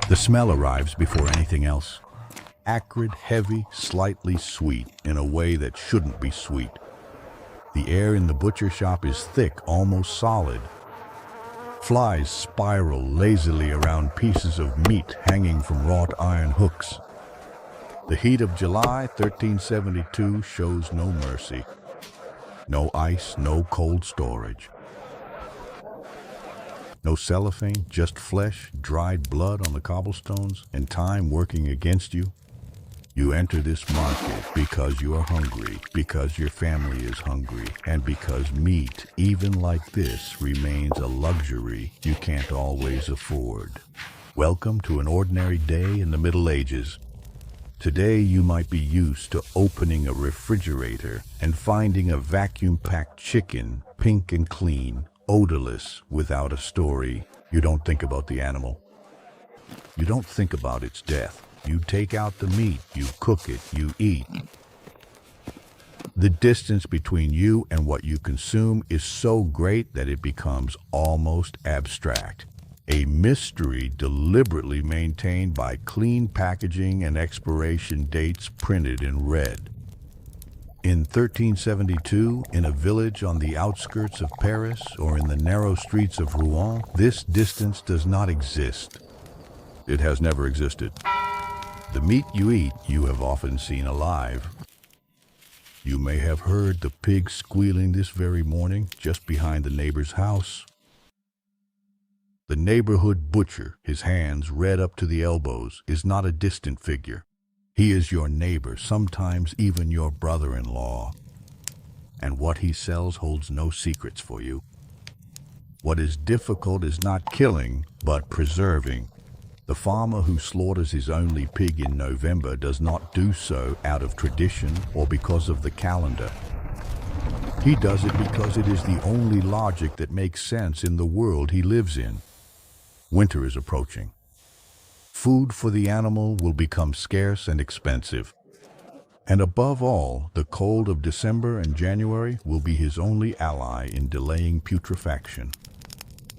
The smell arrives before anything else. Acrid, heavy, slightly sweet in a way that shouldn't be sweet. The air in the butcher shop is thick, almost solid. Flies spiral lazily around pieces of meat hanging from wrought iron hooks. The heat of July 1372 shows no mercy. No ice, no cold storage. No cellophane, just flesh, dried blood on the cobblestones, and time working against you. You enter this market because you are hungry, because your family is hungry, and because meat, even like this, remains a luxury you can't always afford. Welcome to an ordinary day in the Middle Ages. Today you might be used to opening a refrigerator and finding a vacuum-packed chicken, pink and clean, odorless, without a story. You don't think about the animal. You don't think about its death. You take out the meat, you cook it, you eat. The distance between you and what you consume is so great that it becomes almost abstract. A mystery deliberately maintained by clean packaging and expiration dates printed in red. In 1372, in a village on the outskirts of Paris or in the narrow streets of Rouen, this distance does not exist. It has never existed. The meat you eat, you have often seen alive. You may have heard the pig squealing this very morning just behind the neighbor's house. The neighborhood butcher, his hands red up to the elbows, is not a distant figure. He is your neighbor, sometimes even your brother-in-law. And what he sells holds no secrets for you. What is difficult is not killing, but preserving. The farmer who slaughters his only pig in November does not do so out of tradition or because of the calendar. He does it because it is the only logic that makes sense in the world he lives in. Winter is approaching. Food for the animal will become scarce and expensive. And above all, the cold of December and January will be his only ally in delaying putrefaction.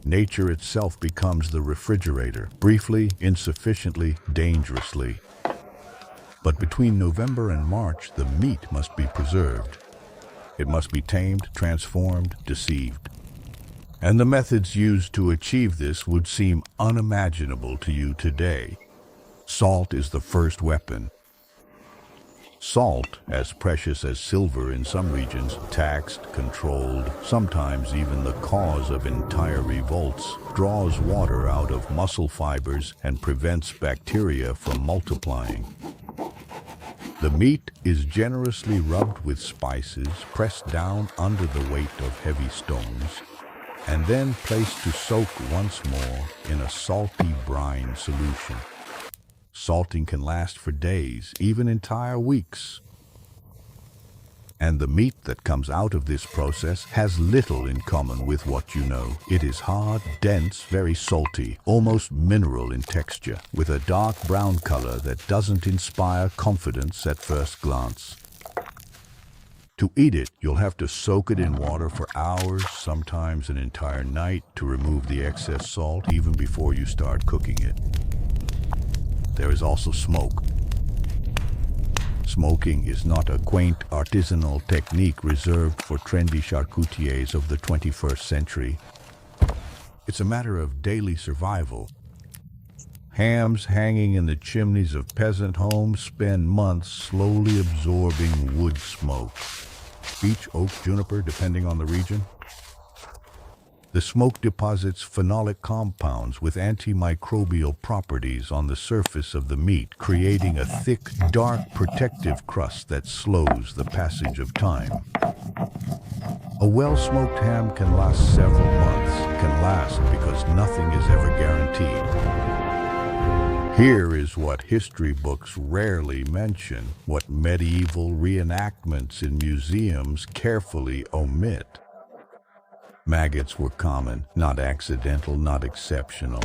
Nature itself becomes the refrigerator, briefly, insufficiently, dangerously. But between November and March, the meat must be preserved. It must be tamed, transformed, deceived. And the methods used to achieve this would seem unimaginable to you today. Salt is the first weapon. Salt, as precious as silver in some regions, taxed, controlled, sometimes even the cause of entire revolts, draws water out of muscle fibers and prevents bacteria from multiplying. The meat is generously rubbed with spices, pressed down under the weight of heavy stones, and then placed to soak once more in a salty brine solution. Salting can last for days, even entire weeks. And the meat that comes out of this process has little in common with what you know. It is hard, dense, very salty, almost mineral in texture, with a dark brown color that doesn't inspire confidence at first glance. To eat it, you'll have to soak it in water for hours, sometimes an entire night, to remove the excess salt even before you start cooking it. There is also smoke. Smoking is not a quaint artisanal technique reserved for trendy charcutiers of the 21st century. It's a matter of daily survival. Hams hanging in the chimneys of peasant homes spend months slowly absorbing wood smoke. Beech, oak, juniper, depending on the region. The smoke deposits phenolic compounds with antimicrobial properties on the surface of the meat, creating a thick, dark, protective crust that slows the passage of time. A well-smoked ham can last several months, can last because nothing is ever guaranteed. Here is what history books rarely mention, what medieval reenactments in museums carefully omit. Maggots were common, not accidental, not exceptional.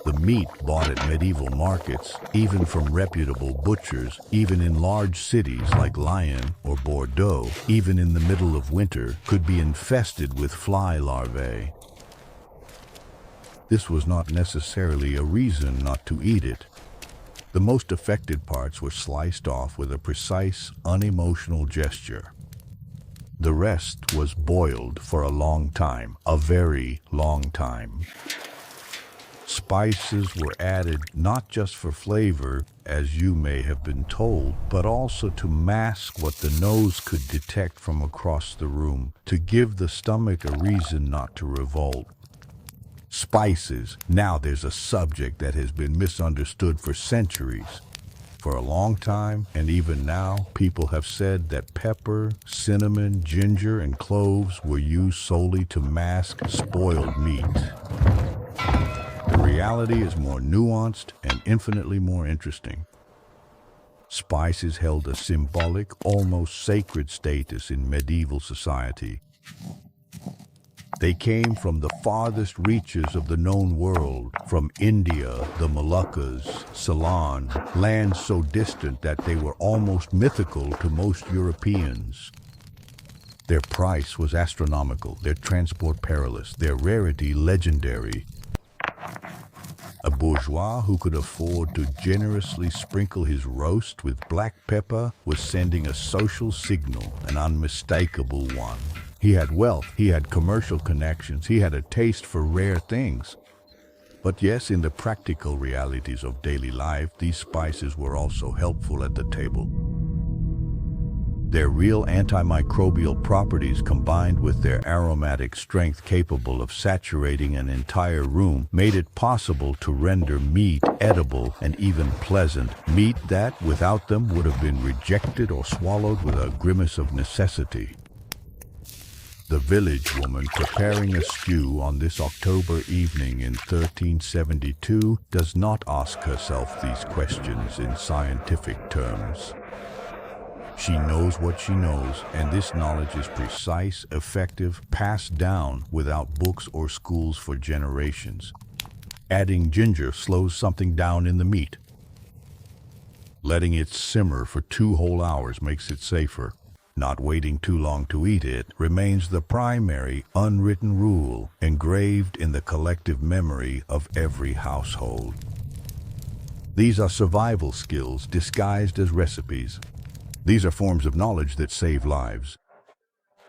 The meat bought at medieval markets, even from reputable butchers, even in large cities like Lyon or Bordeaux, even in the middle of winter, could be infested with fly larvae. This was not necessarily a reason not to eat it. The most affected parts were sliced off with a precise, unemotional gesture. The rest was boiled for a long time, a very long time. Spices were added not just for flavor, as you may have been told, but also to mask what the nose could detect from across the room, to give the stomach a reason not to revolt. Spices. Now there's a subject that has been misunderstood for centuries. For a long time, and even now, people have said that pepper, cinnamon, ginger, and cloves were used solely to mask spoiled meat. The reality is more nuanced and infinitely more interesting. Spices held a symbolic, almost sacred status in medieval society. They came from the farthest reaches of the known world, from India, the Moluccas, Ceylon, lands so distant that they were almost mythical to most Europeans. Their price was astronomical, their transport perilous, their rarity legendary. A bourgeois who could afford to generously sprinkle his roast with black pepper was sending a social signal, an unmistakable one. He had wealth, he had commercial connections, he had a taste for rare things. But yes, in the practical realities of daily life, these spices were also helpful at the table. Their real antimicrobial properties combined with their aromatic strength capable of saturating an entire room made it possible to render meat edible and even pleasant, meat that, without them, would have been rejected or swallowed with a grimace of necessity. The village woman preparing a stew on this October evening in 1372 does not ask herself these questions in scientific terms. She knows what she knows, and this knowledge is precise, effective, passed down without books or schools for generations. Adding ginger slows something down in the meat. Letting it simmer for 2 whole hours makes it safer. Not waiting too long to eat it remains the primary, unwritten rule engraved in the collective memory of every household. These are survival skills disguised as recipes. These are forms of knowledge that save lives.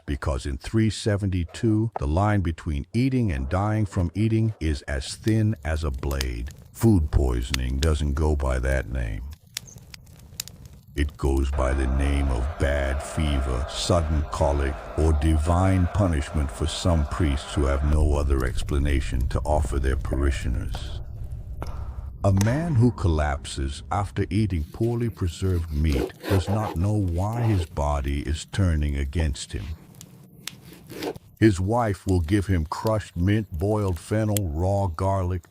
Because in 372, the line between eating and dying from eating is as thin as a blade. Food poisoning doesn't go by that name. It goes by the name of bad fever, sudden colic, or divine punishment for some priests who have no other explanation to offer their parishioners. A man who collapses after eating poorly preserved meat does not know why his body is turning against him. His wife will give him crushed mint, boiled fennel, raw garlic,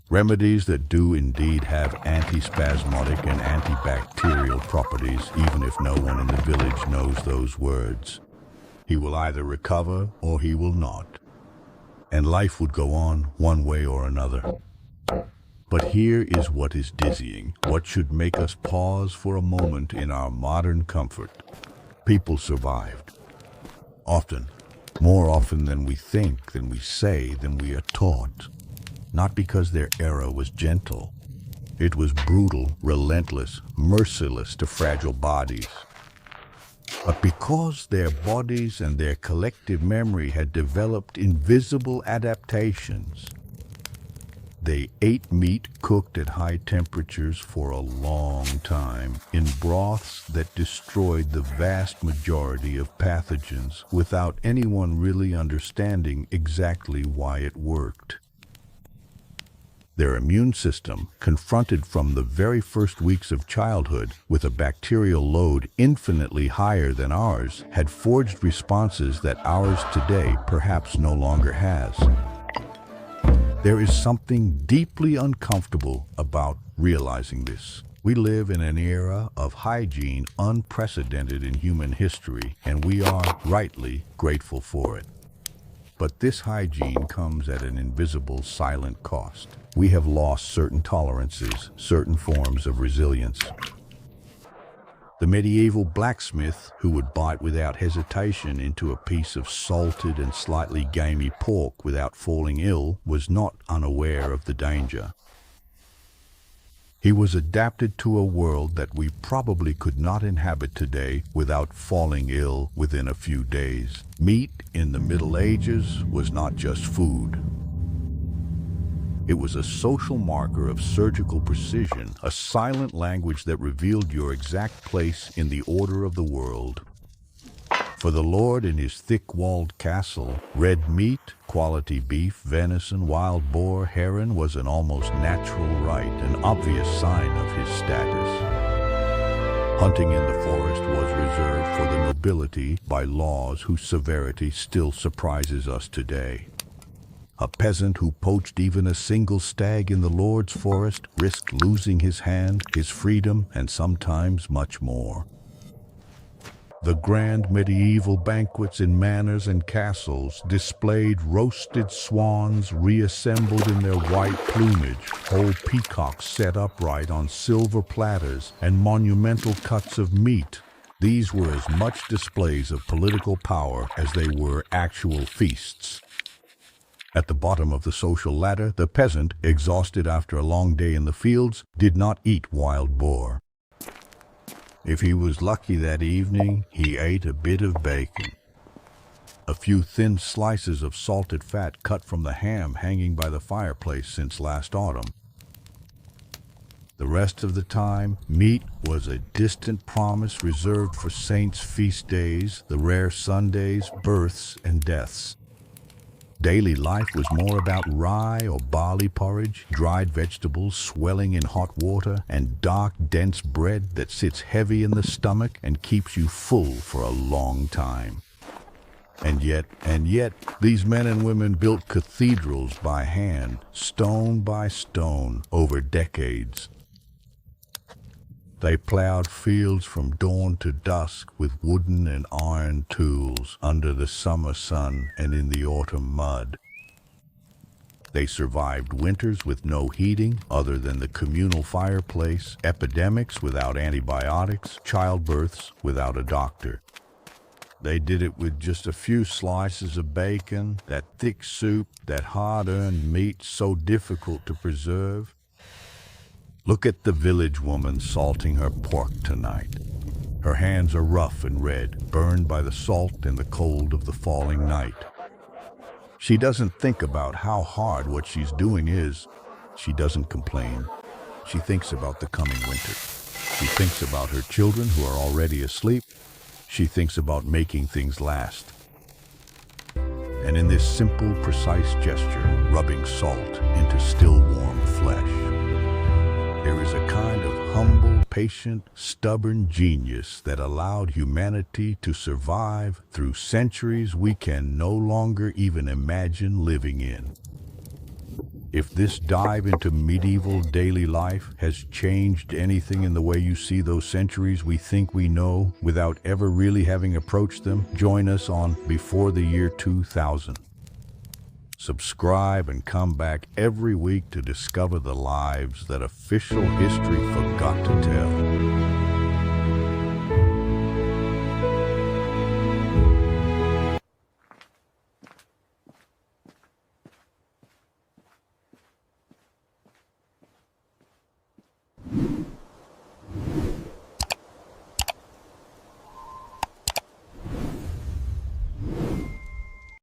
remedies that do indeed have antispasmodic and antibacterial properties, even if no one in the village knows those words. He will either recover or he will not. And life would go on one way or another. But here is what is dizzying, what should make us pause for a moment in our modern comfort. People survived. Often, more often than we think, than we say, than we are taught. Not because their era was gentle. It was brutal, relentless, merciless to fragile bodies. But because their bodies and their collective memory had developed invisible adaptations, they ate meat cooked at high temperatures for a long time, in broths that destroyed the vast majority of pathogens without anyone really understanding exactly why it worked. Their immune system, confronted from the very first weeks of childhood with a bacterial load infinitely higher than ours, had forged responses that ours today perhaps no longer has. There is something deeply uncomfortable about realizing this. We live in an era of hygiene unprecedented in human history, and we are, rightly, grateful for it. But this hygiene comes at an invisible, silent cost. We have lost certain tolerances, certain forms of resilience. The medieval blacksmith, who would bite without hesitation into a piece of salted and slightly gamey pork without falling ill, was not unaware of the danger. He was adapted to a world that we probably could not inhabit today without falling ill within a few days. Meat in the Middle Ages was not just food. It was a social marker of surgical precision, a silent language that revealed your exact place in the order of the world. For the lord in his thick-walled castle, red meat, quality beef, venison, wild boar, heron was an almost natural right, an obvious sign of his status. Hunting in the forest was reserved for the nobility by laws whose severity still surprises us today. A peasant who poached even a single stag in the lord's forest risked losing his hand, his freedom, and sometimes much more. The grand medieval banquets in manors and castles displayed roasted swans reassembled in their white plumage, whole peacocks set upright on silver platters, and monumental cuts of meat. These were as much displays of political power as they were actual feasts. At the bottom of the social ladder, the peasant, exhausted after a long day in the fields, did not eat wild boar. If he was lucky that evening, he ate a bit of bacon. A few thin slices of salted fat cut from the ham hanging by the fireplace since last autumn. The rest of the time, meat was a distant promise reserved for saints' feast days, the rare Sundays, births, and deaths. Daily life was more about rye or barley porridge, dried vegetables swelling in hot water, and dark, dense bread that sits heavy in the stomach and keeps you full for a long time. And yet, these men and women built cathedrals by hand, stone by stone, over decades. They plowed fields from dawn to dusk with wooden and iron tools under the summer sun and in the autumn mud. They survived winters with no heating other than the communal fireplace, epidemics without antibiotics, childbirths without a doctor. They did it with just a few slices of bacon, that thick soup, that hard-earned meat so difficult to preserve. Look at the village woman salting her pork tonight. Her hands are rough and red, burned by the salt and the cold of the falling night. She doesn't think about how hard what she's doing is. She doesn't complain. She thinks about the coming winter. She thinks about her children who are already asleep. She thinks about making things last. And in this simple, precise gesture, rubbing salt into still warm flesh, there is a kind of humble, patient, stubborn genius that allowed humanity to survive through centuries we can no longer even imagine living in. If this dive into medieval daily life has changed anything in the way you see those centuries we think we know without ever really having approached them, join us on Before the Year 2000. Subscribe and come back every week to discover the lives that official history forgot to tell.